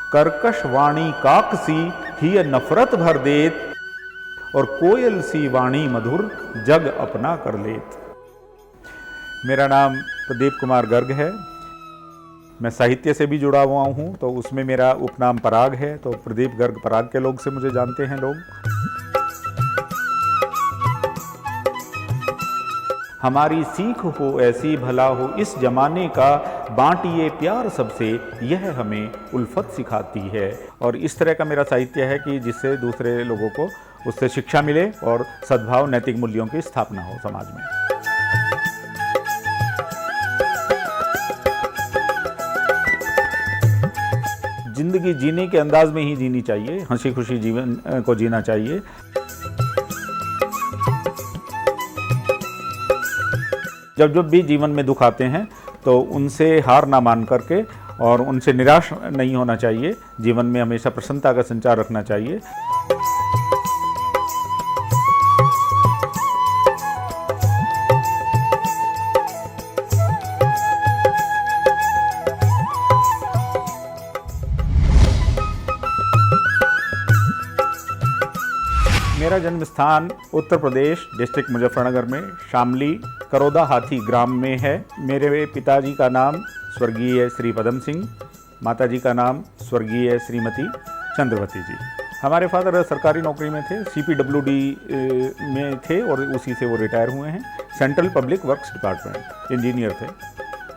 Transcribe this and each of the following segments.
कर्कश वाणी काक सी ही नफरत भर देत, और कोयल सी वाणी मधुर जग अपना कर लेत। मेरा नाम प्रदीप कुमार गर्ग है। मैं साहित्य से भी जुड़ा हुआ हूँ, तो उसमें मेरा उपनाम पराग है, तो प्रदीप गर्ग पराग के लोग से मुझे जानते हैं लोग। हमारी सीख हो ऐसी भला हो इस जमाने का, बांटिए प्यार सबसे यह हमें उल्फत सिखाती है। और इस तरह का मेरा साहित्य है कि जिससे दूसरे लोगों को उससे शिक्षा मिले और सद्भाव नैतिक मूल्यों की स्थापना हो समाज में। जिंदगी जीने के अंदाज में ही जीनी चाहिए, हंसी खुशी जीवन को जीना चाहिए। जब जब भी जीवन में दुख आते हैं तो उनसे हार ना मान करके और उनसे निराश नहीं होना चाहिए। जीवन में हमेशा प्रसन्नता का संचार रखना चाहिए। मेरा जन्म स्थान उत्तर प्रदेश डिस्ट्रिक्ट मुजफ्फरनगर में शामली करोदा हाथी ग्राम में है। मेरे पिताजी का नाम स्वर्गीय श्री पदम सिंह, माताजी का नाम स्वर्गीय श्रीमती चंद्रवती जी। हमारे फादर सरकारी नौकरी में थे, CPWD में थे और उसी से वो रिटायर हुए हैं। Central public works department engineer थे।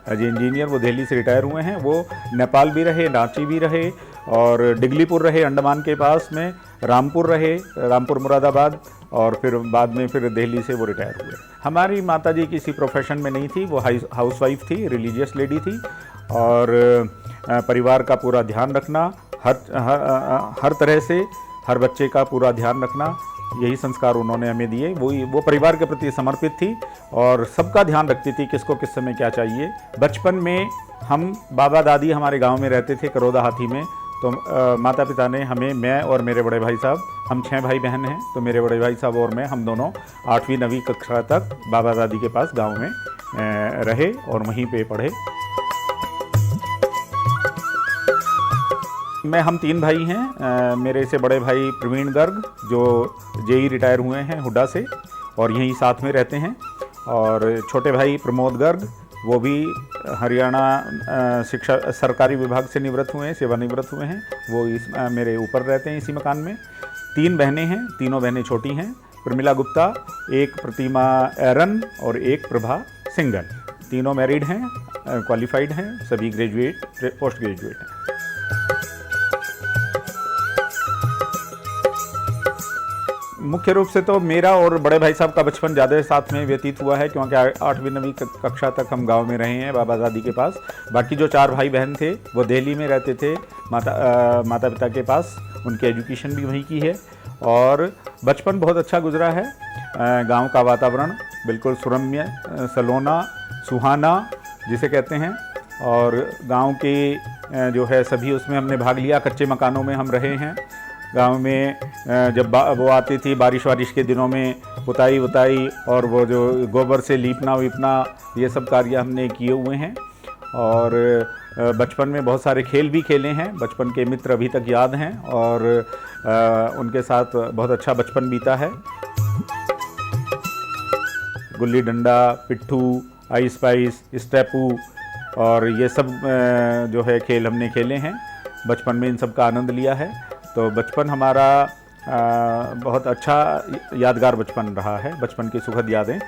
एज इंजीनियर वो दिल्ली से रिटायर हुए हैं। वो नेपाल भी रहे, रांची भी रहे और डिगलीपुर रहे अंडमान के पास में, रामपुर रहे, रामपुर मुरादाबाद, और फिर बाद में फिर दिल्ली से वो रिटायर हुए। हमारी माताजी किसी प्रोफेशन में नहीं थी, वो हाउसवाइफ थी, रिलीजियस लेडी थी। और परिवार का पूरा ध्यान रखना, हर तरह से हर बच्चे का पूरा ध्यान रखना, यही संस्कार उन्होंने हमें दिए। वो परिवार के प्रति समर्पित थी और सबका ध्यान रखती थी, किसको किस समय क्या चाहिए। बचपन में हम बाबा दादी हमारे गांव में रहते थे करोदा हाथी में, तो माता पिता ने हमें, मैं और मेरे बड़े भाई साहब, हम 6 भाई बहन हैं, तो मेरे बड़े भाई साहब और मैं, हम दोनों 8वीं 9वीं कक्षा तक बाबा दादी के पास गांव में रहे और वहीं पे पढ़े। हम 3 भाई हैं। मेरे से बड़े भाई प्रवीण गर्ग जो JEE रिटायर हुए हैं हुड्डा से और यहीं साथ में रहते हैं, और छोटे भाई प्रमोद गर्ग वो भी हरियाणा शिक्षा सरकारी विभाग से निवृत्त हुए हैं, सेवानिवृत्त हुए हैं। वो मेरे ऊपर रहते हैं इसी मकान में। 3 बहनें हैं, तीनों बहनें छोटी हैं। प्रमिला गुप्ता, एक प्रतिमा एरन और एक प्रभा सिंगल। तीनों मैरिड हैं, क्वालिफाइड हैं, सभी ग्रेजुएट, पोस्ट ग्रेजुएट हैं। मुख्य रूप से तो मेरा और बड़े भाई साहब का बचपन ज़्यादा साथ में व्यतीत हुआ है, क्योंकि 8वीं 9वीं कक्षा तक हम गांव में रहे हैं बाबा दादी के पास। बाकी जो 4 भाई बहन थे वो दिल्ली में रहते थे माता पिता के पास, उनकी एजुकेशन भी वहीं की है। और बचपन बहुत अच्छा गुजरा है। गांव का वातावरण बिल्कुल सुरम्य, सलोना, सुहाना जिसे कहते हैं, और गांव के जो है सभी उसमें हमने भाग लिया। कच्चे मकानों में हम रहे हैं। गांव में जब वो आती थी बारिश के दिनों में, पुताई वुताई और वो जो गोबर से लीपना वीपना, ये सब कार्य हमने किए हुए हैं। और बचपन में बहुत सारे खेल भी खेले हैं। बचपन के मित्र अभी तक याद हैं और उनके साथ बहुत अच्छा बचपन बीता है। गुल्ली डंडा, पिट्ठू, आइस पाइस, स्टेपू और ये सब जो है खेल हमने खेले हैं। बचपन में इन सब का आनंद लिया है। तो बचपन हमारा बहुत अच्छा यादगार बचपन रहा है। बचपन की सुखद यादें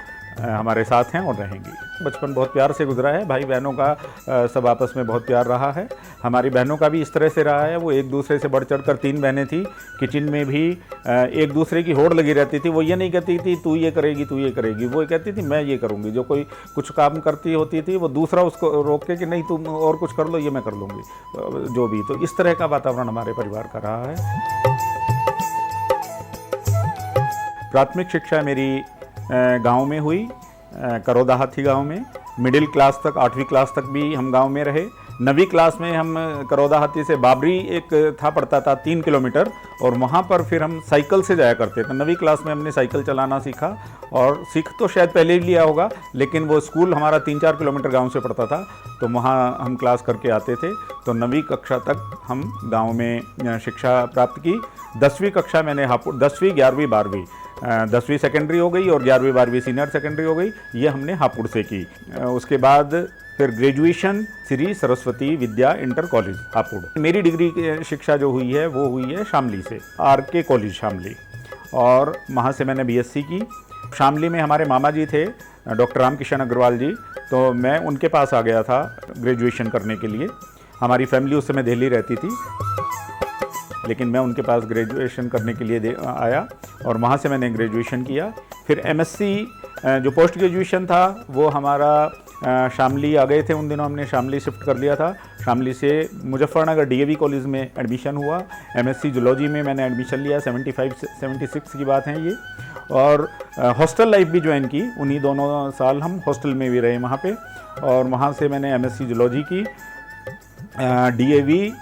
हमारे साथ हैं और रहेंगी। बचपन बहुत प्यार से गुजरा है। भाई बहनों का सब आपस में बहुत प्यार रहा है। हमारी बहनों का भी इस तरह से रहा है, वो एक दूसरे से बढ़ चढ़ कर 3 बहनें थी। किचन में भी एक दूसरे की होड़ लगी रहती थी। वो ये नहीं कहती थी तू ये करेगी तू ये करेगी, वो कहती थी मैं ये करूँगी। जो कोई कुछ काम करती होती थी वो दूसरा उसको रोक के कि नहीं तुम और कुछ कर लो, ये मैं कर लूँगी जो भी। तो इस तरह का वातावरण हमारे परिवार का रहा है। प्राथमिक शिक्षा मेरी गांव में हुई, करोदा हाथी गांव में। मिडिल क्लास तक, 8वीं क्लास तक भी हम गांव में रहे। 9वीं क्लास में हम करौदा हाथी से बाबरी एक था पड़ता था 3 किलोमीटर, और वहाँ पर फिर हम साइकिल से जाया करते थे। 9वीं क्लास में हमने साइकिल चलाना सीखा, और सीख तो शायद पहले ही लिया होगा, लेकिन वो स्कूल हमारा 3-4 किलोमीटर गांव से पड़ता था, तो वहाँ हम क्लास करके आते थे। तो 9वीं कक्षा तक हम गांव में शिक्षा प्राप्त की। 10वीं कक्षा मैंने हापुड़, 10वीं 11वीं 12वीं, 10वीं सेकेंडरी हो गई और 11वीं 12वीं सीनियर सेकेंडरी हो गई, ये हमने हापुड़ से की। उसके बाद फिर graduation Shri Saraswati Vidya inter college Hapur. मेरी डिग्री की शिक्षा जो हुई है वो हुई है शामली से, RK कॉलेज शामली, और वहाँ से मैंने BSc की। शामली में हमारे मामा जी थे डॉक्टर रामकिशन अग्रवाल जी, तो मैं उनके पास आ गया था ग्रेजुएशन करने के लिए। हमारी फैमिली उस समय दिल्ली रहती थी, लेकिन मैं उनके पास ग्रेजुएशन करने के लिए आया, और वहाँ से मैंने ग्रेजुएशन किया। फिर MSc जो पोस्ट ग्रेजुएशन था वो हमारा शामली आ गए थे, उन दिनों हमने शामली शिफ्ट कर लिया था। शामली से मुजफ्फरनगर DAV कॉलेज में एडमिशन हुआ। MSc जूलॉजी में मैंने एडमिशन लिया, 75-76 की बात है ये। और हॉस्टल लाइफ भी ज्वाइन की, उन्हीं दोनों साल हम हॉस्टल में भी रहे वहाँ पे, और वहाँ से मैंने MSc जूलॉजी की DAV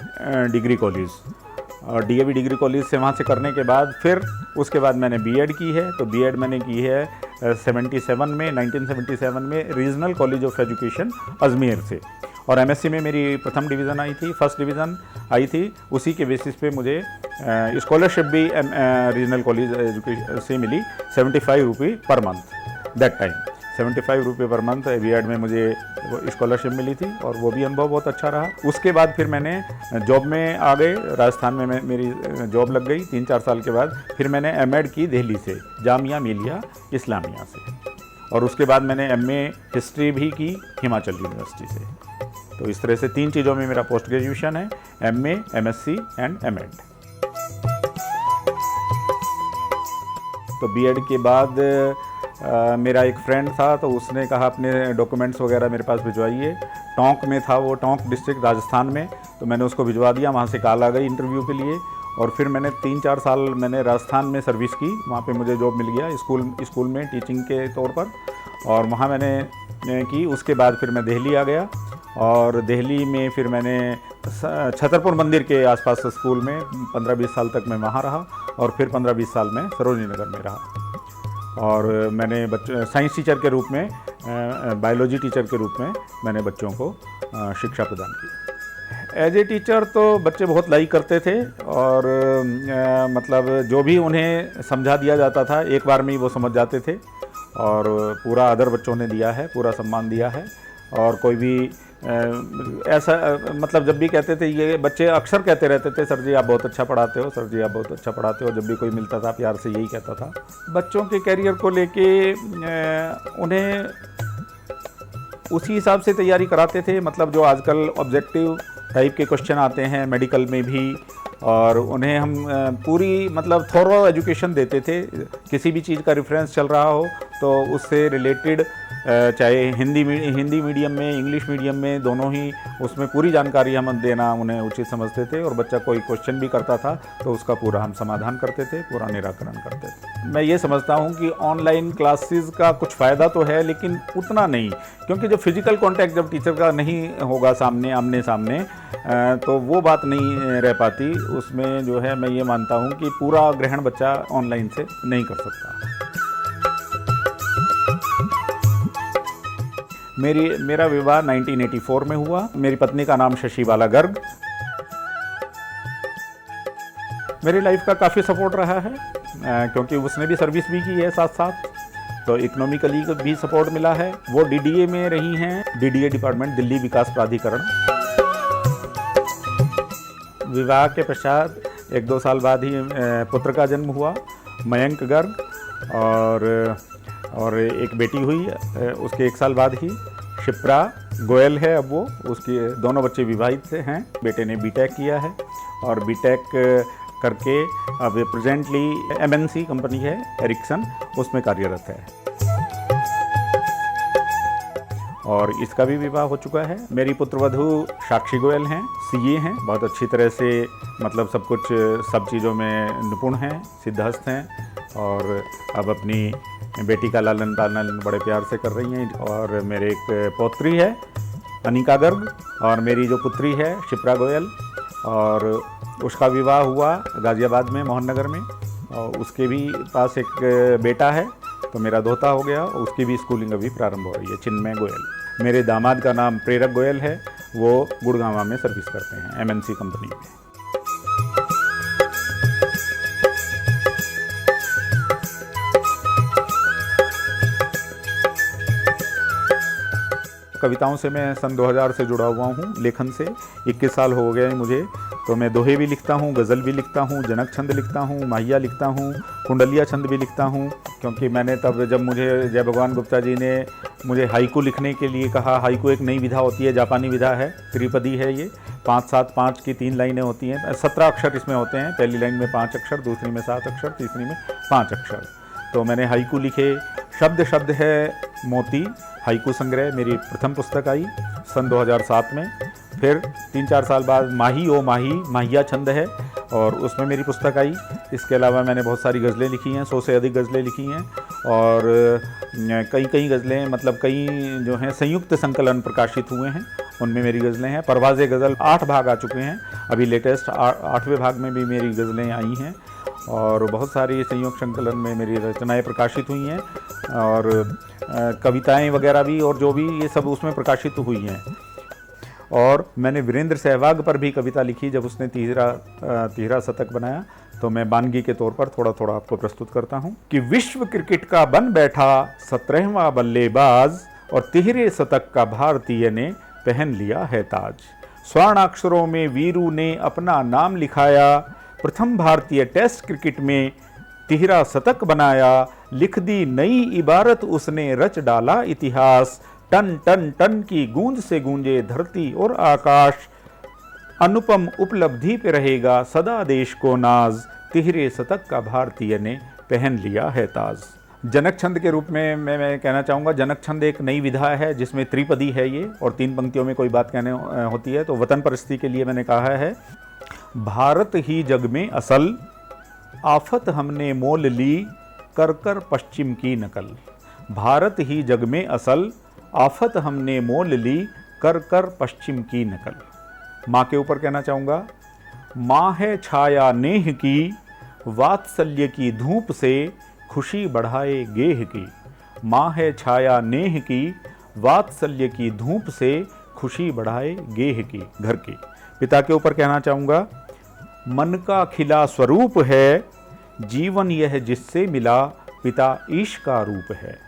डिग्री कॉलेज, और DAV डिग्री कॉलेज से वहाँ से करने के बाद फिर उसके बाद मैंने B.Ed की है। तो B.Ed मैंने की है 1977 में regional college of education Ajmer से, और MSc में मेरी प्रथम डिवीज़न आई थी, फर्स्ट डिवीज़न आई थी। उसी के बेसिस पे मुझे स्कॉलरशिप भी रीजनल कॉलेज एजुकेशन से मिली, 75 रुपये पर मंथ दैट टाइम। 75 रुपये पर मंथ B.Ed में मुझे स्कॉलरशिप मिली थी, और वो भी अनुभव बहुत अच्छा रहा। उसके बाद फिर मैंने जॉब में आ गए, राजस्थान में मेरी जॉब लग गई 3-4 साल के बाद। फिर मैंने M.Ed की दिल्ली से, जामिया मिलिया इस्लामिया से, और उसके बाद मैंने MA हिस्ट्री भी की हिमाचल यूनिवर्सिटी से। तो इस तरह से 3 चीज़ों में मेरा पोस्ट ग्रेजुएशन है, MA, MSc एंड M.Ed। तो B.Ed के बाद मेरा एक फ्रेंड था, तो उसने कहा अपने डॉक्यूमेंट्स वगैरह मेरे पास भिजवाइए। टोंक में था वो, टोंक डिस्ट्रिक्ट राजस्थान में, तो मैंने उसको भिजवा दिया। वहाँ से कॉल आ गई इंटरव्यू के लिए, और फिर मैंने 3-4 साल मैंने राजस्थान में सर्विस की। वहाँ पे मुझे जॉब मिल गया स्कूल में टीचिंग के तौर पर, और वहाँ मैंने की। उसके बाद फिर मैं दिल्ली आ गया, और दिल्ली में फिर मैंने छतरपुर मंदिर के आसपास स्कूल में 15-20 साल तक मैं वहाँ रहा, और फिर 15-20 साल मैं सरोजनी नगर में रहा। और मैंने साइंस टीचर के रूप में, बायोलॉजी टीचर के रूप में मैंने बच्चों को शिक्षा प्रदान की। एज ए टीचर तो बच्चे बहुत लाइक करते थे, और मतलब जो भी उन्हें समझा दिया जाता था एक बार में ही वो समझ जाते थे, और पूरा आदर बच्चों ने दिया है, पूरा सम्मान दिया है। और कोई भी ऐसा मतलब जब भी कहते थे, ये बच्चे अक्सर कहते रहते थे, सर जी आप बहुत अच्छा पढ़ाते हो, सर जी आप बहुत अच्छा पढ़ाते हो। जब भी कोई मिलता था प्यार से यही कहता था। बच्चों के करियर को लेके उन्हें उसी हिसाब से तैयारी कराते थे, मतलब जो आजकल ऑब्जेक्टिव टाइप के क्वेश्चन आते हैं मेडिकल में भी, और उन्हें हम पूरी मतलब थोरो एजुकेशन देते थे। किसी भी चीज़ का रेफरेंस चल रहा हो तो उससे रिलेटेड, चाहे हिंदी मीडियम में, इंग्लिश मीडियम में, दोनों ही, उसमें पूरी जानकारी हम देना उन्हें उचित समझते थे। और बच्चा कोई क्वेश्चन भी करता था तो उसका पूरा हम समाधान करते थे, पूरा निराकरण करते थे। मैं ये समझता हूँ कि ऑनलाइन क्लासेस का कुछ फ़ायदा तो है, लेकिन उतना नहीं, क्योंकि जो फिजिकल कांटेक्ट जब टीचर का नहीं होगा सामने आमने सामने, तो वो बात नहीं रह पाती। उसमें जो है मैं ये मानता हूँ कि पूरा ग्रहण बच्चा ऑनलाइन से नहीं कर सकता। मेरा विवाह 1984 में हुआ। मेरी पत्नी का नाम शशिबाला गर्ग। मेरी लाइफ का काफ़ी सपोर्ट रहा है, क्योंकि उसने भी सर्विस भी की है साथ साथ, तो इकोनॉमिकली भी सपोर्ट मिला है। वो DDA में रही हैं, DDA डिपार्टमेंट, दिल्ली विकास प्राधिकरण। विवाह के पश्चात 1-2 साल बाद ही पुत्र का जन्म हुआ, मयंक गर्ग, और एक बेटी हुई उसके 1 साल बाद ही, शिप्रा गोयल है अब वो। उसके दोनों बच्चे विवाहित हैं। बेटे ने B.Tech किया है, और B.Tech करके अब प्रेजेंटली MNC कंपनी है एरिक्सन, उसमें कार्यरत है, और इसका भी विवाह हो चुका है। मेरी पुत्रवधू साक्षी गोयल हैं, CA हैं, बहुत अच्छी तरह से मतलब सब चीज़ों में निपुण हैं, सिद्धहस्त हैं, और अब अपनी बेटी का लालन पालन बड़े प्यार से कर रही हैं। और मेरे एक पौत्री है अनिका गर्ग, और मेरी जो पुत्री है शिप्रा गोयल, और उसका विवाह हुआ गाज़ियाबाद में मोहन नगर में, और उसके भी पास एक बेटा है, तो मेरा दोता हो गया, उसकी भी स्कूलिंग अभी प्रारंभ हो रही है, चिन्मय गोयल। मेरे दामाद का नाम प्रेरक गोयल है, वो गुड़गांव में सर्विस करते हैं MNC कंपनी में। कविताओं से मैं सन 2000 से जुड़ा हुआ हूँ, लेखन से 21 साल हो गए मुझे। तो मैं दोहे भी लिखता हूँ, गज़ल भी लिखता हूँ, जनक छंद लिखता हूँ, माहिया लिखता हूँ, कुंडलिया छंद भी लिखता हूँ। क्योंकि मैंने तब जब मुझे जय भगवान गुप्ता जी ने मुझे हाइकू लिखने के लिए कहा, हाइकू एक नई विधा होती है, जापानी विधा है, त्रिपदी है ये, 5-7-5 की 3 लाइनें होती हैं, 17 अक्षर इसमें होते हैं। पहली लाइन में 5 अक्षर, दूसरी में 7 अक्षर, तीसरी में 5 अक्षर। तो मैंने हाइकू लिखे। शब्द शब्द है मोती हाइकू संग्रह मेरी प्रथम पुस्तक आई सन 2007 में। फिर 3-4 साल बाद माही ओ माही माहिया छंद है, और उसमें मेरी पुस्तक आई। इसके अलावा मैंने बहुत सारी गज़लें लिखी हैं, 100 से अधिक गज़लें लिखी हैं, और कई गज़लें, मतलब कई जो हैं संयुक्त संकलन प्रकाशित हुए हैं, उनमें मेरी गज़लें हैं। परवाज़े गज़ल 8 भाग आ चुके हैं, अभी लेटेस्ट 8वें भाग में भी मेरी गज़लें आई हैं, और बहुत सारी संयुक्त संकलन में मेरी रचनाएं प्रकाशित हुई हैं, और कविताएं वगैरह भी, और जो भी ये सब उसमें प्रकाशित हुई हैं। और मैंने वीरेंद्र सहवाग पर भी कविता लिखी जब उसने तीसरा शतक बनाया, तो मैं बानगी के तौर पर थोड़ा थोड़ा आपको प्रस्तुत करता हूं कि विश्व क्रिकेट का बन बैठा 17वां बल्लेबाज, और 13 शतक का भारतीय ने पहन लिया है ताज। स्वर्णाक्षरों में वीरू ने अपना नाम लिखाया, प्रथम भारतीय टेस्ट क्रिकेट में 13 शतक बनाया, लिख दी नई इबारत उसने, रच डाला इतिहास। टन टन टन की गूंज से गूंजे धरती और आकाश, अनुपम उपलब्धि पे रहेगा सदा देश को नाज। 13 शतक का भारतीय ने पहन लिया है ताज। जनक छंद के रूप में मैं कहना चाहूँगा, जनक छंद एक नई विधा है जिसमें त्रिपदी है ये, और 3 पंक्तियों में कोई बात कहने होती है। तो वतन परिस्थिति के लिए मैंने कहा है, भारत ही जग में असल, आफत हमने मोल ली, कर कर पश्चिम की नकल। भारत ही जग में असल, आफत हमने मोल ली, कर कर पश्चिम की नकल। माँ के ऊपर कहना चाहूँगा, माँ है छाया नेह की, वात्सल्य की धूप से खुशी बढ़ाए गेह की। माँ है छाया नेह की, वात्सल्य की धूप से खुशी बढ़ाए गेह की, घर की। पिता के ऊपर कहना चाहूँगा, मन का खिला स्वरूप है, जीवन यह जिससे मिला, पिता ईश का रूप है।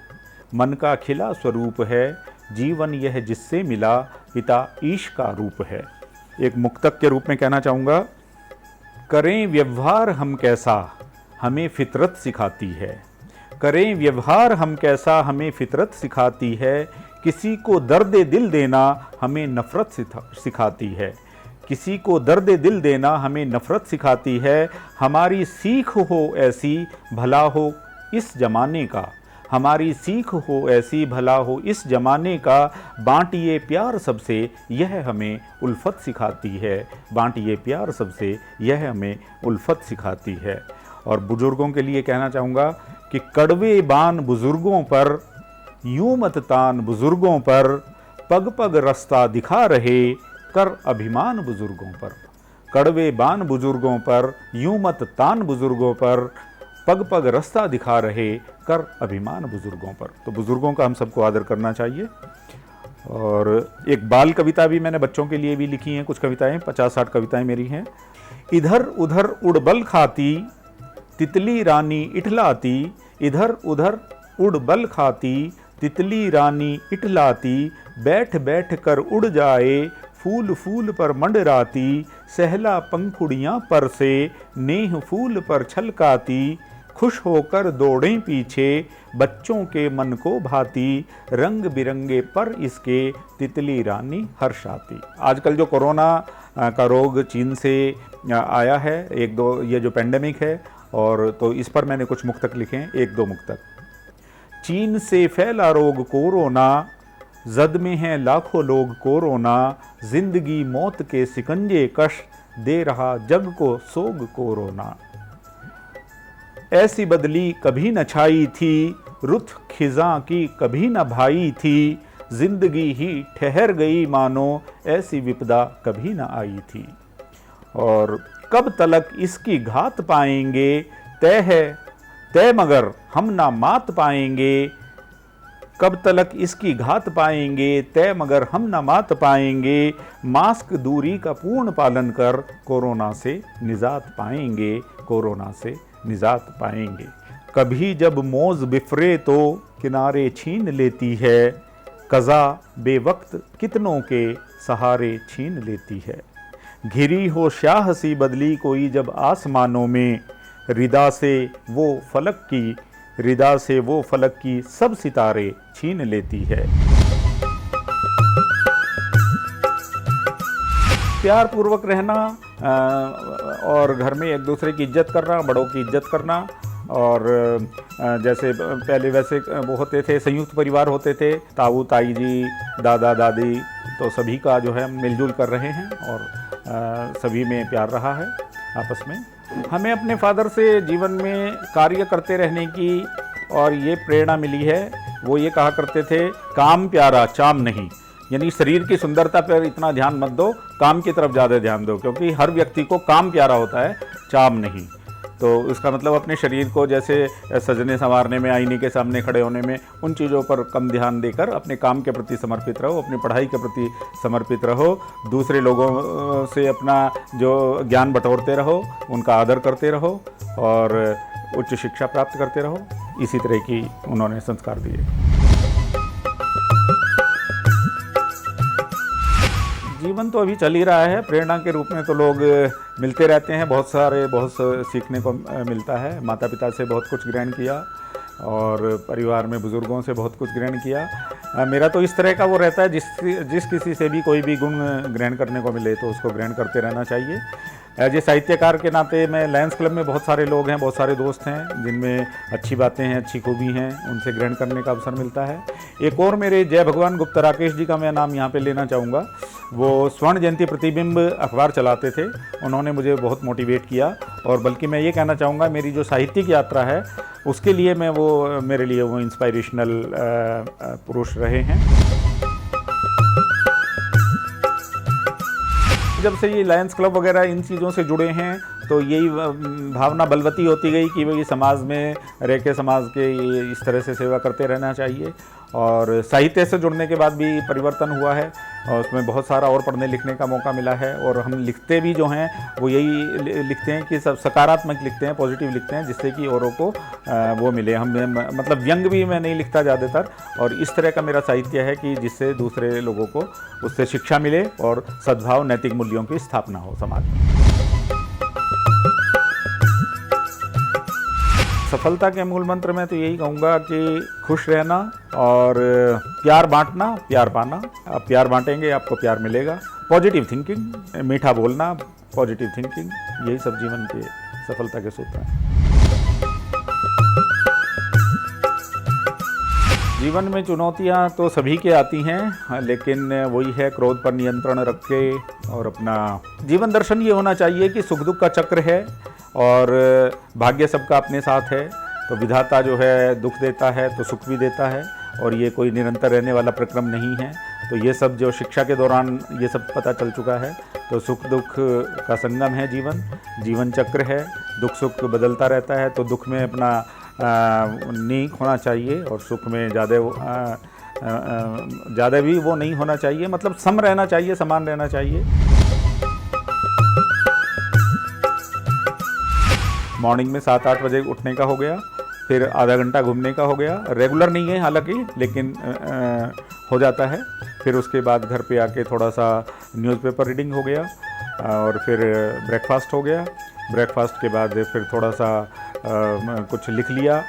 मन का खिला स्वरूप है, जीवन यह जिससे मिला, पिता ईश का रूप है। एक मुक्तक के रूप में कहना चाहूँगा, करें व्यवहार हम कैसा, हमें फितरत सिखाती है। करें व्यवहार हम कैसा, हमें फितरत सिखाती है। किसी को दर्द दिल देना हमें नफ़रत सिखाती है। किसी को दर्द दिल देना हमें नफ़रत सिखाती है। हमारी सीख हो ऐसी, भला हो इस ज़माने का। हमारी सीख हो ऐसी, भला हो इस ज़माने का। बांटिए प्यार सबसे, यह हमें उल्फत सिखाती है। बांटिए प्यार सबसे, यह हमें उल्फत सिखाती है। और बुज़ुर्गों के लिए कहना चाहूँगा कि कड़वे बान बुज़ुर्गों पर, यूं मत तान बुज़ुर्गों पर। पग पग रास्ता दिखा रहे, कर अभिमान बुज़ुर्गों पर। कड़वे बान बुज़ुर्गों पर, यूं मत तान बुज़ुर्गों पर। पग पग रास्ता दिखा रहे, कर अभिमान बुज़ुर्गों पर। तो बुज़ुर्गों का हम सबको आदर करना चाहिए। और एक बाल कविता भी मैंने बच्चों के लिए भी लिखी हैं, कुछ कविताएं, 50-60 कविताएं मेरी हैं। इधर उधर उड़बल खाती, तितली रानी इठलाती। इधर उधर उड़बल खाती, तितली रानी इठलाती। बैठ बैठ कर उड़ जाए, फूल फूल पर मंडराती। सहला पंखुड़ियाँ पर से, नेह फूल पर छलकाती। खुश होकर दौड़ें पीछे, बच्चों के मन को भाती। रंग बिरंगे पर इसके, तितली रानी हर्षाती। आजकल जो कोरोना का रोग चीन से आया है, 1-2 ये जो पेंडेमिक है, और तो इस पर मैंने कुछ मुक्तक लिखे हैं, 1-2 मुक्तक। चीन से फैला रोग कोरोना, जद में हैं लाखों लोग कोरोना। जिंदगी मौत के सिकंजे कश, दे रहा जग को सोग कोरोना। ऐसी बदली कभी न छाई थी, रुत खिज़ां की कभी न भाई थी। जिंदगी ही ठहर गई मानो ऐसी विपदा कभी ना आई थी। और कब तलक इसकी घात पाएंगे, तय है तय मगर हम ना मात पाएंगे। कब तलक इसकी घात पाएंगे, तय मगर हम ना मात पाएंगे। मास्क दूरी का पूर्ण पालन कर कोरोना से निजात पाएंगे, कोरोना से निजात पाएंगे। कभी जब मौज बिफरे तो किनारे छीन लेती है, कज़ा बेवक्त कितनों के सहारे छीन लेती है। घिरी हो शाह सी बदली कोई जब आसमानों में, रिदा से वो फलक की, रिदा से वो फलक की सब सितारे छीन लेती है। प्यार पूर्वक रहना और घर में एक दूसरे की इज्जत करना, बड़ों की इज्जत करना। और जैसे पहले वैसे वो होते थे, संयुक्त परिवार होते थे, ताऊ ताई जी, दादा दादी, तो सभी का जो है मिलजुल कर रहे हैं और सभी में प्यार रहा है आपस में। हमें अपने फादर से जीवन में कार्य करते रहने की और ये प्रेरणा मिली है। वो ये कहा करते थे, काम प्यारा चाम नहीं, यानी शरीर की सुंदरता पर इतना ध्यान मत दो, काम की तरफ ज़्यादा ध्यान दो, क्योंकि हर व्यक्ति को काम प्यारा होता है, चाम नहीं। तो इसका मतलब अपने शरीर को जैसे सजने संवारने में, आईने के सामने खड़े होने में, उन चीज़ों पर कम ध्यान देकर अपने काम के प्रति समर्पित रहो, अपनी पढ़ाई के प्रति समर्पित रहो, दूसरे लोगों से अपना जो ज्ञान बटोरते रहो, उनका आदर करते रहो और उच्च शिक्षा प्राप्त करते रहो। इसी तरह की उन्होंने संस्कार दिए। जीवन तो अभी चल ही रहा है, प्रेरणा के रूप में तो लोग मिलते रहते हैं, बहुत सीखने को मिलता है। माता पिता से बहुत कुछ ग्रहण किया और परिवार में बुज़ुर्गों से बहुत कुछ ग्रहण किया। मेरा तो इस तरह का वो रहता है, जिस किसी से भी कोई भी गुण ग्रहण करने को मिले तो उसको ग्रहण करते रहना चाहिए। एज ए साहित्यकार के नाते मैं लायंस क्लब में बहुत सारे लोग हैं, बहुत सारे दोस्त हैं जिनमें अच्छी बातें हैं, अच्छी खूबी हैं, उनसे ग्रहण करने का अवसर मिलता है। एक और मेरे जय भगवान गुप्ता राकेश जी का मैं नाम यहाँ पे लेना चाहूँगा। वो स्वर्ण जयंती प्रतिबिंब अखबार चलाते थे, उन्होंने मुझे बहुत मोटिवेट किया। और बल्कि मैं ये कहना चाहूँगा, मेरी जो साहित्यिक यात्रा है उसके लिए मेरे लिए वो इंस्पायरेशनल पुरुष रहे हैं। जब से ये लायंस क्लब वगैरह इन चीज़ों से जुड़े हैं तो यही भावना बलवती होती गई कि भाई समाज में रह के समाज के इस तरह से सेवा करते रहना चाहिए। और साहित्य से जुड़ने के बाद भी परिवर्तन हुआ है और उसमें बहुत सारा और पढ़ने लिखने का मौका मिला है। और हम लिखते भी जो हैं वो यही लिखते हैं कि सब सकारात्मक लिखते हैं, पॉजिटिव लिखते हैं, जिससे कि औरों को वो मिले। हम मतलब व्यंग भी मैं नहीं लिखता ज़्यादातर, और इस तरह का मेरा साहित्य है कि जिससे दूसरे लोगों को उससे शिक्षा मिले और सद्भाव नैतिक मूल्यों की स्थापना हो समाज में। सफलता के मूल मंत्र में तो यही कहूँगा कि खुश रहना और प्यार बांटना, प्यार पाना। आप प्यार बांटेंगे आपको प्यार मिलेगा। पॉजिटिव थिंकिंग, मीठा बोलना, पॉजिटिव थिंकिंग, यही सब जीवन के सफलता के सूत्र हैं। जीवन में चुनौतियां तो सभी के आती हैं, लेकिन वही है क्रोध पर नियंत्रण रख के और अपना जीवन दर्शन ये होना चाहिए कि सुख दुख का चक्र है और भाग्य सबका अपने साथ है। तो विधाता जो है दुख देता है तो सुख भी देता है, और ये कोई निरंतर रहने वाला प्रक्रम नहीं है। तो ये सब जो शिक्षा के दौरान ये सब पता चल चुका है। तो सुख दुख का संगम है जीवन, जीवन चक्र है, दुख सुख बदलता रहता है। तो दुख में अपना नीक होना चाहिए और सुख में ज़्यादा भी वो नहीं होना चाहिए, मतलब सम रहना चाहिए, समान रहना चाहिए। मॉर्निंग में 7-8 बजे उठने का हो गया, फिर आधा घंटा घूमने का हो गया। रेगुलर नहीं है हालांकि, लेकिन हो जाता है। फिर उसके बाद घर पे आके थोड़ा सा न्यूज़पेपर रीडिंग हो गया और फिर ब्रेकफास्ट हो गया। ब्रेकफास्ट के बाद फिर थोड़ा सा कुछ लिख लिया,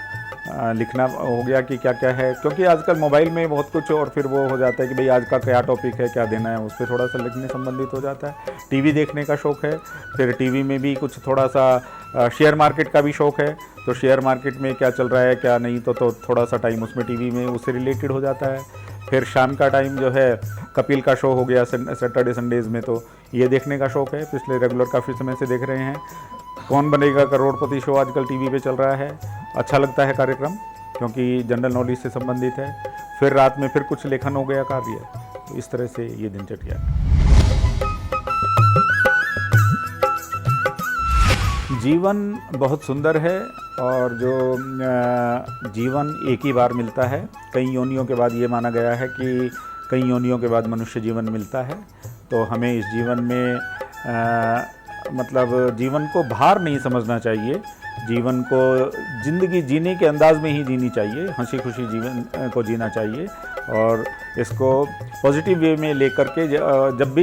लिखना हो गया कि क्या क्या है, क्योंकि आजकल मोबाइल में बहुत कुछ और फिर वो हो जाता है कि भाई आज का क्या टॉपिक है, क्या देना है, उस पर थोड़ा सा लिखने संबंधित हो जाता है। टीवी देखने का शौक़ है, फिर टीवी में भी कुछ थोड़ा सा शेयर मार्केट का भी शौक़ है। तो शेयर मार्केट में क्या चल रहा है क्या नहीं, तो थोड़ा सा टाइम उसमें टीवी में उससे रिलेटेड हो जाता है। फिर शाम का टाइम जो है कपिल का शो हो गया सैटरडे संडेज़ में, तो ये देखने का शौक़ है, पिछले रेगुलर काफ़ी समय से देख रहे हैं। कौन बनेगा करोड़पति शो आजकल टीवी पे चल रहा है, अच्छा लगता है कार्यक्रम क्योंकि जनरल नॉलेज से संबंधित है। फिर रात में फिर कुछ लेखन हो गया कार्य। तो इस तरह से ये दिनचर्या है। जीवन बहुत सुंदर है और जो जीवन एक ही बार मिलता है। कई योनियों के बाद ये माना गया है कि कई योनियों के बाद मनुष्य जीवन मिलता है। तो हमें इस जीवन में मतलब जीवन को भार नहीं समझना चाहिए। जीवन को ज़िंदगी जीने के अंदाज में ही जीनी चाहिए, हंसी खुशी जीवन को जीना चाहिए और इसको पॉजिटिव वे में लेकर के जब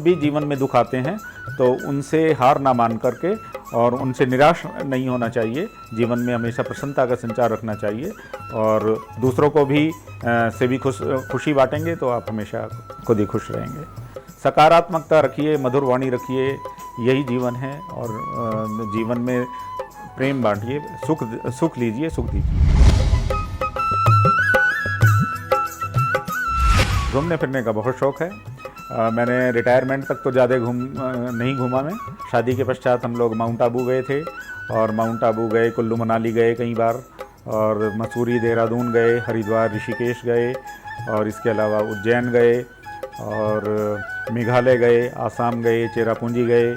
भी जीवन में दुख आते हैं तो उनसे हार ना मान करके और उनसे निराश नहीं होना चाहिए। जीवन में हमेशा प्रसन्नता का संचार रखना चाहिए और दूसरों को भी से भी खुशी बांटेंगे तो आप हमेशा खुद ही खुश रहेंगे। सकारात्मकता रखिए, मधुर वाणी रखिए, यही जीवन है। और जीवन में प्रेम बांटिए, सुख लीजिए, सुख दीजिए। घूमने फिरने का बहुत शौक़ है। मैंने रिटायरमेंट तक तो ज़्यादा नहीं घूमा मैं। शादी के पश्चात हम लोग माउंट आबू गए थे और माउंट आबू गए, कुल्लू मनाली गए कई बार और मसूरी, देहरादून गए, हरिद्वार, ऋषिकेश गए और इसके अलावा उज्जैन गए और मेघालय गए, आसाम गए, चेरापूंजी गए।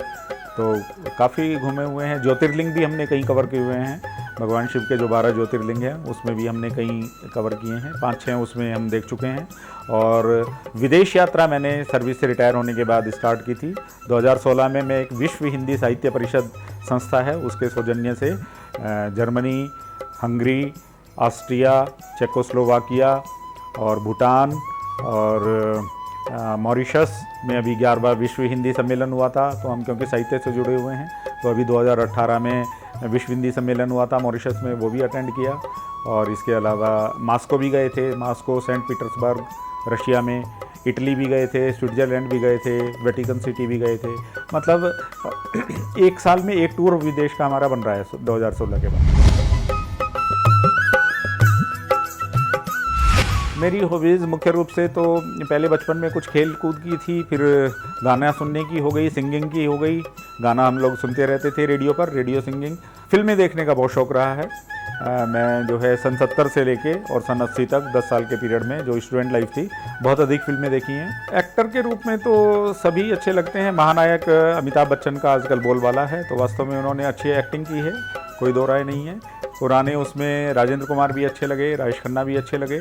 तो काफ़ी घूमे हुए हैं। ज्योतिर्लिंग भी हमने कई कवर किए हुए हैं। भगवान शिव के जो 12 ज्योतिर्लिंग हैं उसमें भी हमने कई कवर किए हैं, 5-6 उसमें हम देख चुके हैं। और विदेश यात्रा मैंने सर्विस से रिटायर होने के बाद स्टार्ट की थी। 2016 में मैं एक विश्व हिंदी साहित्य परिषद संस्था है उसके सौजन्य से जर्मनी, हंगरी, ऑस्ट्रिया, चेकोस्लोवाकिया और भूटान और मॉरिशस में अभी 11वां विश्व हिंदी सम्मेलन हुआ था। तो हम क्योंकि साहित्य से जुड़े हुए हैं तो अभी 2018 में विश्व हिंदी सम्मेलन हुआ था मॉरिशस में, वो भी अटेंड किया। और इसके अलावा मास्को भी गए थे, मास्को, सेंट पीटर्सबर्ग रशिया में, इटली भी गए थे, स्विट्ज़रलैंड भी गए थे, वेटिकन सिटी भी गए थे। मतलब एक साल में एक टूर विदेश का हमारा बन रहा है 2016 के बाद। मेरी हॉबीज़ मुख्य रूप से तो पहले बचपन में कुछ खेल कूद की थी, फिर गाना सुनने की हो गई, सिंगिंग की हो गई। गाना हम लोग सुनते रहते थे रेडियो पर, रेडियो सिंगिंग। फिल्में देखने का बहुत शौक़ रहा है। मैं जो है सन 70 से लेके और सन 80 तक 10 साल के पीरियड में जो स्टूडेंट लाइफ थी बहुत अधिक फिल्में देखी हैं। एक्टर के रूप में तो सभी अच्छे लगते हैं। महानायक अमिताभ बच्चन का आजकल बोलबाला है, तो वास्तव में उन्होंने अच्छी एक्टिंग की है, कोई दो राय नहीं है। पुराने उसमें राजेंद्र कुमार भी अच्छे लगे, राजेश खन्ना भी अच्छे लगे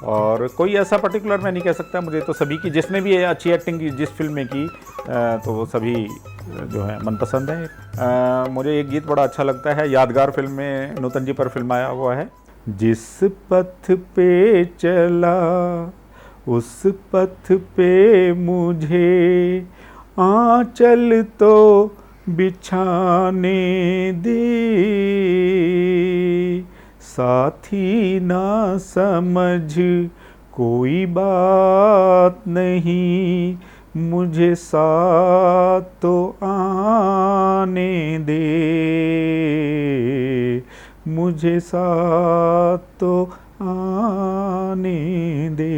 और कोई ऐसा पर्टिकुलर मैं नहीं कह सकता। मुझे तो सभी की, जिसने भी अच्छी एक्टिंग की जिस फिल्म में की तो वो सभी जो है मनपसंद है। मुझे एक गीत बड़ा अच्छा लगता है, यादगार फिल्म में नूतन जी पर फिल्माया हुआ है। जिस पथ पे चला उस पथ पे मुझे आंचल तो बिछाने दे, साथी ना समझ कोई बात नहीं, मुझे साथ तो आने दे, मुझे साथ तो आने दे।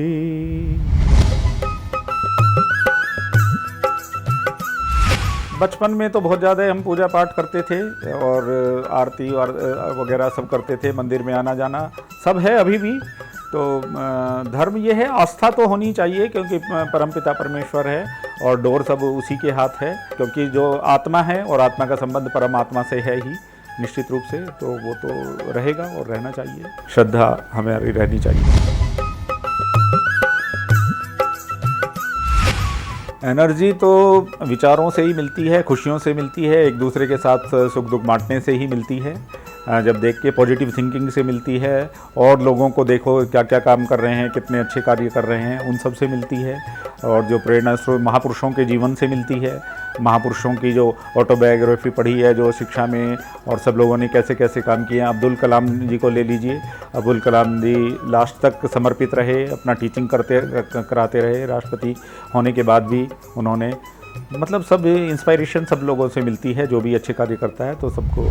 बचपन में तो बहुत ज़्यादा हम पूजा पाठ करते थे और आरती और वगैरह सब करते थे, मंदिर में आना जाना सब है अभी भी। तो धर्म ये है, आस्था तो होनी चाहिए क्योंकि परमपिता परमेश्वर है और डोर सब उसी के हाथ है। क्योंकि जो आत्मा है और आत्मा का संबंध परमात्मा से है ही निश्चित रूप से, तो वो तो रहेगा और रहना चाहिए। श्रद्धा हमारी रहनी चाहिए। एनर्जी तो विचारों से ही मिलती है, खुशियों से मिलती है, एक दूसरे के साथ सुख दुख बांटने से ही मिलती है। जब देख के पॉजिटिव थिंकिंग से मिलती है और लोगों को देखो क्या क्या काम कर रहे हैं, कितने अच्छे कार्य कर रहे हैं, उन सब से मिलती है। और जो प्रेरणा स्रोत महापुरुषों के जीवन से मिलती है, महापुरुषों की जो ऑटोबायोग्राफी पढ़ी है, जो शिक्षा में और सब लोगों ने कैसे कैसे काम किए हैं। अब्दुल कलाम जी को ले लीजिए, अब्दुल कलाम जी लास्ट तक समर्पित रहे, अपना टीचिंग कराते रहे, राष्ट्रपति होने के बाद भी उन्होंने, मतलब सब इंस्पायरेशन सब लोगों से मिलती है। जो भी अच्छे कार्य करता है तो सबको।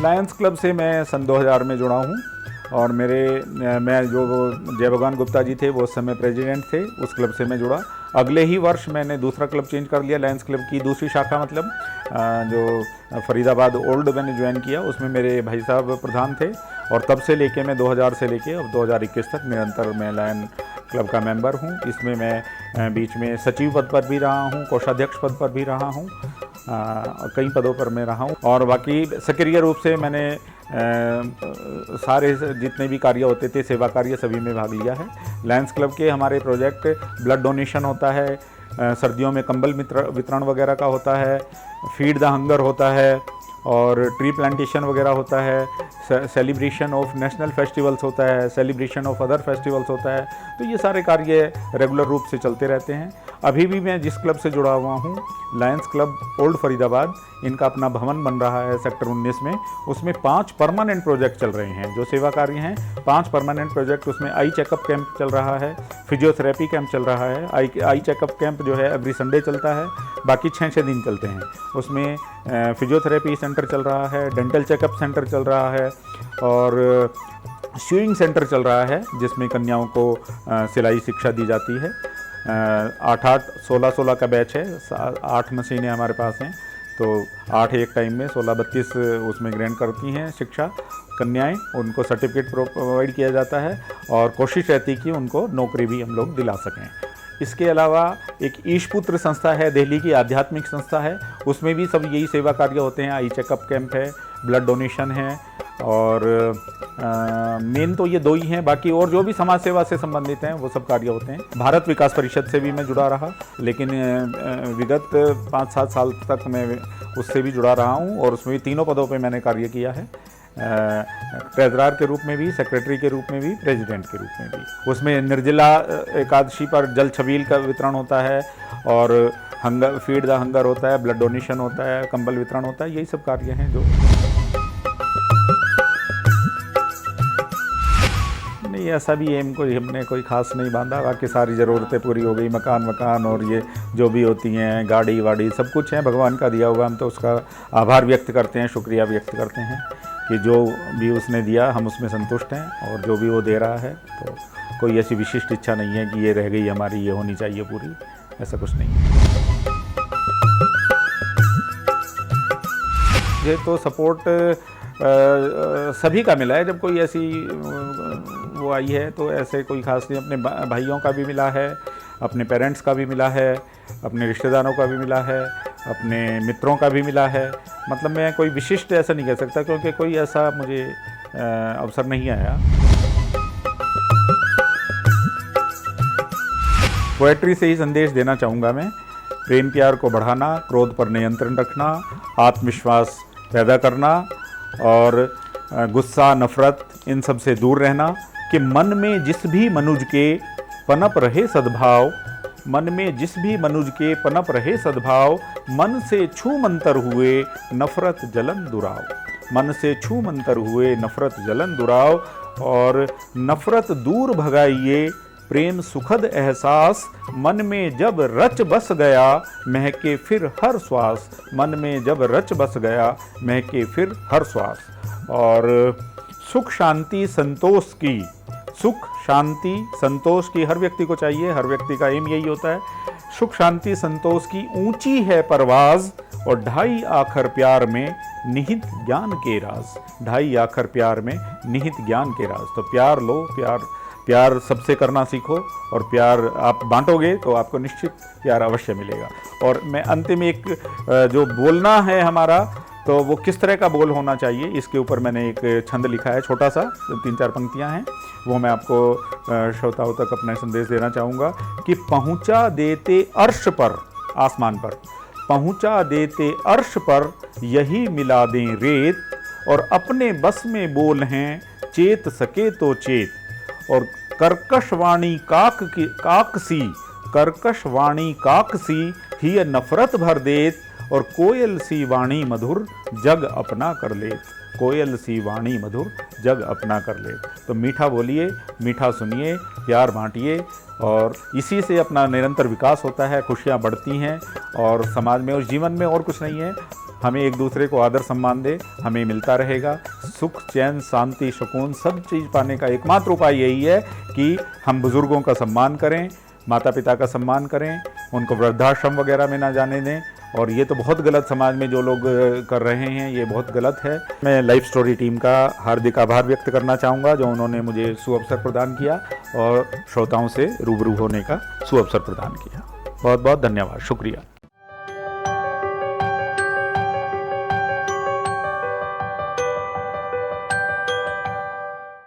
लायंस क्लब से मैं सन 2000 में जुड़ा हूँ और मैं जो जय भगवान गुप्ता जी थे वो उस समय प्रेसिडेंट थे, उस क्लब से मैं जुड़ा। अगले ही वर्ष मैंने दूसरा क्लब चेंज कर लिया, लायंस क्लब की दूसरी शाखा, मतलब जो फरीदाबाद ओल्ड मैंने ज्वाइन किया, उसमें मेरे भाई साहब प्रधान थे। और तब से लेके मैं 2000 से लेके अब 2021 तक निरंतर मैं लायन क्लब का मेंबर हूँ। इसमें मैं बीच में सचिव पद पर भी रहा हूँ, कोषाध्यक्ष पद पर भी रहा हूँ, कई पदों पर मैं रहा हूँ। और बाकी सक्रिय रूप से मैंने सारे जितने भी कार्य होते थे, सेवा कार्य, सभी में भाग लिया है। लायंस क्लब के हमारे प्रोजेक्ट ब्लड डोनेशन होता है, सर्दियों में कंबल वितरण वगैरह का होता है, फीड द हंगर होता है, और ट्री प्लांटेशन वगैरह होता है, सेलिब्रेशन ऑफ नेशनल फेस्टिवल्स होता है, सेलिब्रेशन ऑफ अदर फेस्टिवल्स होता है। तो ये सारे कार्य रेगुलर रूप से चलते रहते हैं। अभी भी मैं जिस क्लब से जुड़ा हुआ हूँ, लायंस क्लब ओल्ड फरीदाबाद, इनका अपना भवन बन रहा है सेक्टर 19 में। उसमें 5 परमानेंट प्रोजेक्ट चल रहे हैं जो सेवा कार्य हैं, 5 परमानेंट प्रोजेक्ट। उसमें आई चेकअप कैंप चल रहा है, फिजियोथेरेपी कैंप चल रहा है। आई चेकअप कैंप जो है एवरी संडे चलता है, बाकी 6-6 दिन चलते हैं। उसमें फिजियोथेरेपी सेंटर चल रहा है, डेंटल चेकअप सेंटर चल रहा है, और स्विमिंग सेंटर चल रहा है जिसमें कन्याओं को सिलाई शिक्षा दी जाती है। 8-8, 16-16 का बैच है, 8 मशीनें हमारे पास हैं, तो 8 एक टाइम में 16-32 उसमें ग्रहण करती हैं शिक्षा कन्याएं। उनको सर्टिफिकेट प्रोवाइड किया जाता है और कोशिश रहती कि उनको नौकरी भी हम लोग दिला सकें। इसके अलावा एक ईशपुत्र संस्था है, दिल्ली की आध्यात्मिक संस्था है, उसमें भी सब यही सेवा कार्य होते हैं। आई चेकअप कैंप है, ब्लड डोनेशन है, और मेन तो ये 2 ही हैं। बाकी और जो भी समाज सेवा से संबंधित हैं वो सब कार्य होते हैं। भारत विकास परिषद से भी मैं जुड़ा रहा, लेकिन विगत 5-7 साल तक मैं उससे भी जुड़ा रहा हूँ, और उसमें भी 3 पदों पे मैंने कार्य किया है, ट्रेजरर के रूप में भी, सेक्रेटरी के रूप में भी, प्रेसिडेंट के रूप में भी। उसमें निर्जला एकादशी पर जल छबील का वितरण होता है, और हंगर, फीड द हंगर होता है, ब्लड डोनेशन होता है, कंबल वितरण होता है। यही सब कार्य हैं जो नहीं, ऐसा भी एम कोई हमने कोई खास नहीं बांधा। बाकी सारी ज़रूरतें पूरी हो गई, मकान और ये जो भी होती हैं, गाड़ी वाड़ी सब कुछ है भगवान का दिया हुआ। हम तो उसका आभार व्यक्त करते हैं, शुक्रिया व्यक्त करते हैं कि जो भी उसने दिया हम उसमें संतुष्ट हैं, और जो भी वो दे रहा है तो कोई ऐसी विशिष्ट इच्छा नहीं है कि ये रह गई हमारी, ये होनी चाहिए पूरी, ऐसा कुछ नहीं है। ये तो सपोर्ट सभी का मिला है। जब कोई ऐसी वो आई है तो ऐसे कोई खास नहीं, अपने भाइयों का भी मिला है, अपने पेरेंट्स का भी मिला है, अपने रिश्तेदारों का भी मिला है, अपने मित्रों का भी मिला है। मतलब मैं कोई विशिष्ट ऐसा नहीं कह सकता, क्योंकि कोई ऐसा मुझे अवसर नहीं आया। पोएट्री से ही संदेश देना चाहूँगा मैं। प्रेम प्यार को बढ़ाना, क्रोध पर नियंत्रण रखना, आत्मविश्वास पैदा करना, और गुस्सा, नफरत, इन सब से दूर रहना। कि मन में जिस भी मनुज के पनप रहे सद्भाव, मन में जिस भी मनुज के पनप रहे सद्भाव, मन से छू मंतर हुए नफरत जलन दुराव, मन से छू मंतर हुए नफरत जलन दुराव। और नफरत दूर भगाइए प्रेम सुखद एहसास, मन में जब रच बस गया महके फिर हर श्वास, मन में जब रच बस गया महके फिर हर श्वास। और सुख शांति संतोष की, सुख शांति संतोष की हर व्यक्ति को चाहिए, हर व्यक्ति का एम यही होता है। सुख शांति संतोष की ऊंची है परवाज, और 2.5 आखर प्यार में निहित ज्ञान के राज, 2.5 आखर प्यार में निहित ज्ञान के राज। तो प्यार लो, प्यार सबसे करना सीखो, और प्यार आप बांटोगे तो आपको निश्चित प्यार अवश्य मिलेगा। और मैं अंतिम एक जो बोलना है हमारा, तो वो किस तरह का बोल होना चाहिए, इसके ऊपर मैंने एक छंद लिखा है, छोटा सा, 3-4 पंक्तियां हैं, वो मैं आपको श्रोताओं तक अपना संदेश देना चाहूँगा। कि पहुँचा देते अर्श पर, आसमान पर, पहुँचा देते अर्श पर यही मिला दें रेत, और अपने बस में बोल हैं चेत सके तो चेत। और कर्कश वाणी काक सी ही नफरत भर देत, और कोयल सी वाणी मधुर जग अपना कर लेत, कोयल सी वाणी मधुर जग अपना कर लेत। तो मीठा बोलिए, मीठा सुनिए, प्यार बांटिए, और इसी से अपना निरंतर विकास होता है, खुशियाँ बढ़ती हैं, और समाज में और जीवन में और कुछ नहीं है। हमें एक दूसरे को आदर सम्मान दे, हमें मिलता रहेगा। सुख, चैन, शांति, सुकून सब चीज़ पाने का एकमात्र उपाय यही है कि हम बुज़ुर्गों का सम्मान करें, माता पिता का सम्मान करें, उनको वृद्धाश्रम वगैरह में ना जाने दें। और ये तो बहुत गलत समाज में जो लोग कर रहे हैं, ये बहुत गलत है। मैं लाइफ स्टोरी टीम का हार्दिक आभार व्यक्त करना चाहूँगा जो उन्होंने मुझे सुअवसर प्रदान किया और श्रोताओं से रूबरू होने का सुअवसर प्रदान किया। बहुत बहुत धन्यवाद, शुक्रिया।